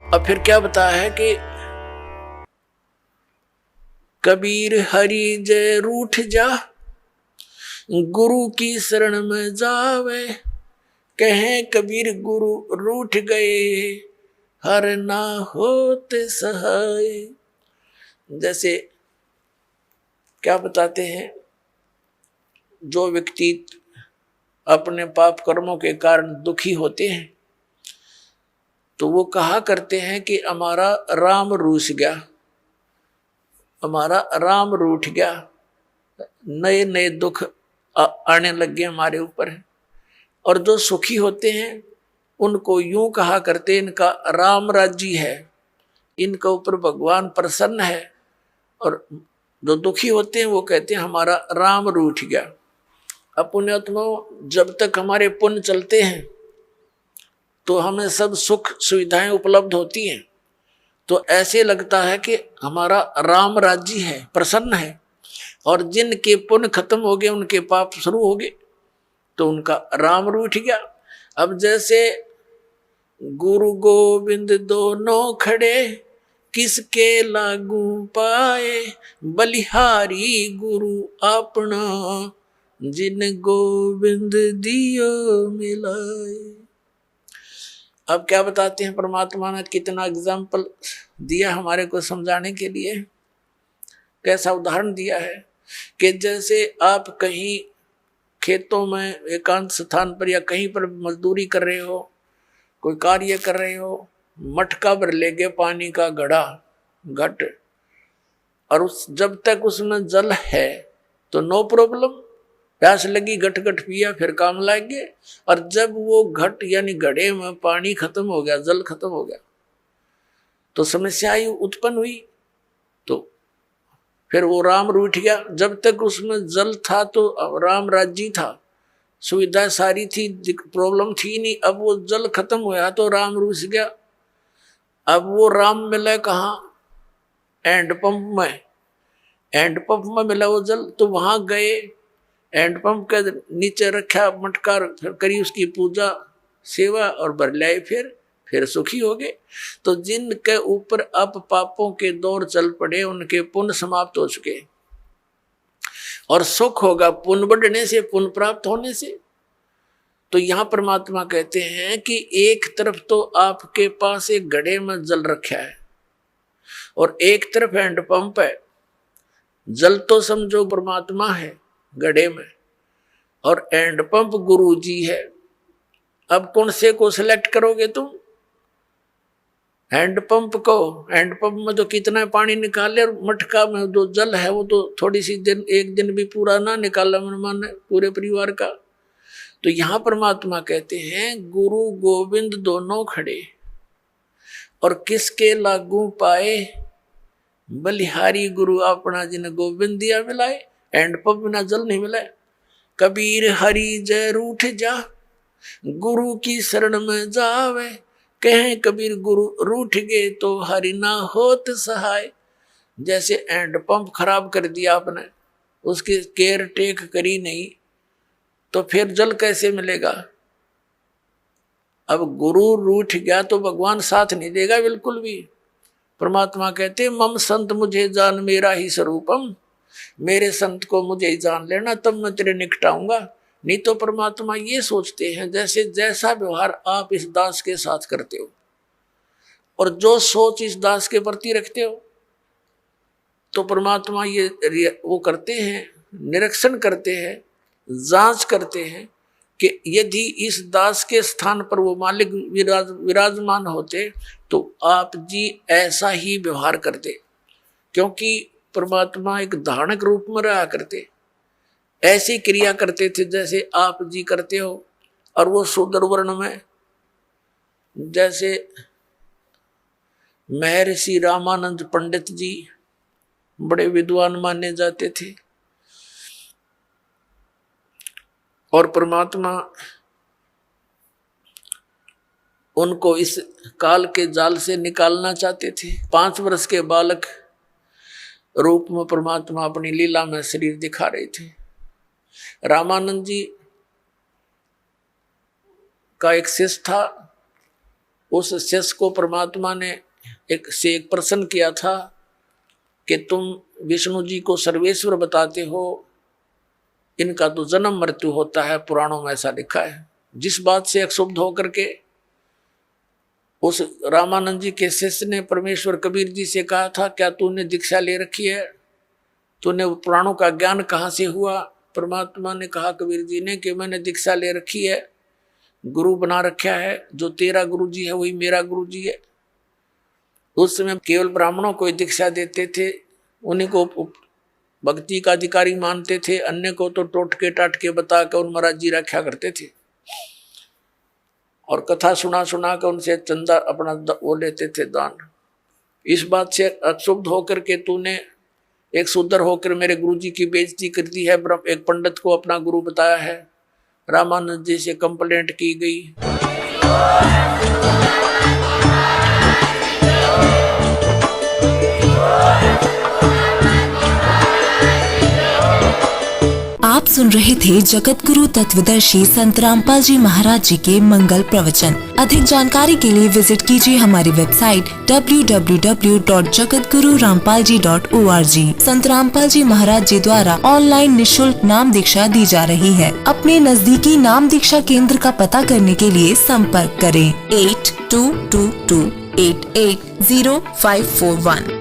अब फिर क्या बताया है कि कबीर हरि जय रूठ जा, गुरु की शरण में जावे, कहें कबीर गुरु रूठ गए, हर ना होते सहाय। जैसे क्या बताते हैं, जो व्यक्ति अपने पाप कर्मों के कारण दुखी होते हैं तो वो कहा करते हैं कि हमारा राम रूठ गया, हमारा राम रूठ गया, नए नए दुख आने लग गए हमारे ऊपर। और जो सुखी होते हैं उनको यूं कहा करते हैं इनका राम राज्य है, इनके ऊपर भगवान प्रसन्न है। और जो दुखी होते हैं वो कहते हैं हमारा राम रूठ गया। अब पुण्यात्माओं, जब तक हमारे पुण्य चलते हैं तो हमें सब सुख सुविधाएं उपलब्ध होती हैं, तो ऐसे लगता है कि हमारा राम राज्य है, प्रसन्न है। और जिनके पुण्य खत्म हो गए, उनके पाप शुरू हो गए, तो उनका राम रूठ गया। अब जैसे गुरु गोविंद दोनों खड़े, किसके लागू पाए, बलिहारी गुरु अपना, जिन गोविंद दियो मिलाए। अब क्या बताते हैं, परमात्मा ने कितना एग्जाम्पल दिया हमारे को समझाने के लिए। कैसा उदाहरण दिया है कि जैसे आप कहीं खेतों में एकांत स्थान पर या कहीं पर मजदूरी कर रहे हो, कोई कार्य कर रहे हो, मटका भर ले गए पानी का घड़ा घट, और उस जब तक उसमें जल है तो नो प्रॉब्लम, प्यास लगी घट घट पिया, फिर काम लाएंगे। और जब वो घट यानी घड़े में पानी खत्म हो गया, जल खत्म हो गया, तो समस्या उत्पन्न हुई। तो फिर वो राम रूठ गया। जब तक उसमें जल था तो राम राज्य था, सुविधा सारी थी, प्रॉब्लम थी नहीं। अब वो जल खत्म हुआ तो राम रूठ गया। अब वो राम मिला कहाँ? हैंडपंप में। हैंडपंप में मिला वो जल, तो वहां गए, हैंडपंप के नीचे रखा मटका, करी उसकी पूजा सेवा और भर लाए, फिर सुखी हो गए। तो जिनके ऊपर अब पापों के दौर चल पड़े, उनके पुण्य समाप्त हो चुके, और सुख होगा पुण्य बढ़ने से, पुण्य प्राप्त होने से। तो यहां परमात्मा कहते हैं कि एक तरफ तो आपके पास एक घड़े में जल रखा है और एक तरफ हैंडपंप है। जल तो समझो परमात्मा है घड़े में, और हैंडपंप गुरु जी है। अब कौन से को सिलेक्ट करोगे तुम? हैंडपंप को। हैंडपंप में तो कितना पानी निकाले, और मटका में जो जल है वो तो थोड़ी सी दिन, एक दिन भी पूरा ना निकाला मन पूरे परिवार का। तो यहां परमात्मा कहते हैं गुरु गोविंद दोनों खड़े, और किसके लागू पाए, बलिहारी गुरु अपना, जिन गोविंद दिया मिलाए। हैंडपंप बिना जल नहीं मिला। कबीर हरि जय रूठ जा, गुरु की शरण में जावे, कहें कबीर गुरु रूठ गए तो हरि ना होत सहाय। जैसे हैंडपंप खराब कर दिया आपने, उसकी केयर टेक करी नहीं, तो फिर जल कैसे मिलेगा? अब गुरु रूठ गया तो भगवान साथ नहीं देगा बिल्कुल भी। परमात्मा कहते मम संत मुझे जान मेरा ही स्वरूपम, मेरे संत को मुझे ही जान लेना तब मैं तेरे निकट आऊंगा। नहीं तो परमात्मा ये सोचते हैं जैसे जैसा व्यवहार आप इस दास के साथ करते हो और जो सोच इस दास के प्रति रखते हो, तो परमात्मा ये वो करते हैं, निरीक्षण करते हैं, जांच करते हैं कि यदि इस दास के स्थान पर वो मालिक विराजमान होते तो आप जी ऐसा ही व्यवहार करते। क्योंकि परमात्मा एक धारणक रूप में रहा करते, ऐसी क्रिया करते थे जैसे आप जी करते हो। और वो शूद्र वर्ण में, जैसे महर्षि रामानंद पंडित जी बड़े विद्वान माने जाते थे, और परमात्मा उनको इस काल के जाल से निकालना चाहते थे। 5 वर्ष के बालक रूप में परमात्मा अपनी लीला में शरीर दिखा रहे थे। रामानंद जी का एक शिष्य था, उस शिष्य को परमात्मा ने एक प्रश्न किया था कि तुम विष्णु जी को सर्वेश्वर बताते हो, इनका तो जन्म मृत्यु होता है, पुराणों में ऐसा लिखा है। जिस बात से क्षुब्ध होकर के उस रामानंद जी के शिष्य ने परमेश्वर कबीर जी से कहा था, क्या तूने दीक्षा ले रखी है, तूने पुराणों का ज्ञान कहाँ से हुआ? परमात्मा ने कहा कबीर जी ने कि मैंने दीक्षा ले रखी है, गुरु बना रखा है, जो तेरा गुरु जी है वही मेरा गुरु जी है। उस समय केवल ब्राह्मणों को दीक्षा देते थे, उन्हीं को भक्ति का अधिकारी मानते थे, अन्य को तो टोटके टाटके बता कर उन महाराज जी रखा करते थे और कथा सुना सुना कर उनसे चंदा अपना वो लेते थे दान। इस बात से अक्षुब्ध होकर के तूने एक शूद्र होकर मेरे गुरु जी की बेइज्जती कर दी है, एक पंडित को अपना गुरु बताया है। रामानंद जी से कंप्लेंट की गई। आप सुन रहे थे जगत गुरु तत्वदर्शी संत रामपाल जी महाराज जी के मंगल प्रवचन। अधिक जानकारी के लिए विजिट कीजिए हमारी वेबसाइट www.jagatgururampalji.org। संत रामपाल जी महाराज जी द्वारा ऑनलाइन निशुल्क नाम दीक्षा दी जा रही है। अपने नजदीकी नाम दीक्षा केंद्र का पता करने के लिए संपर्क करें 8222880541।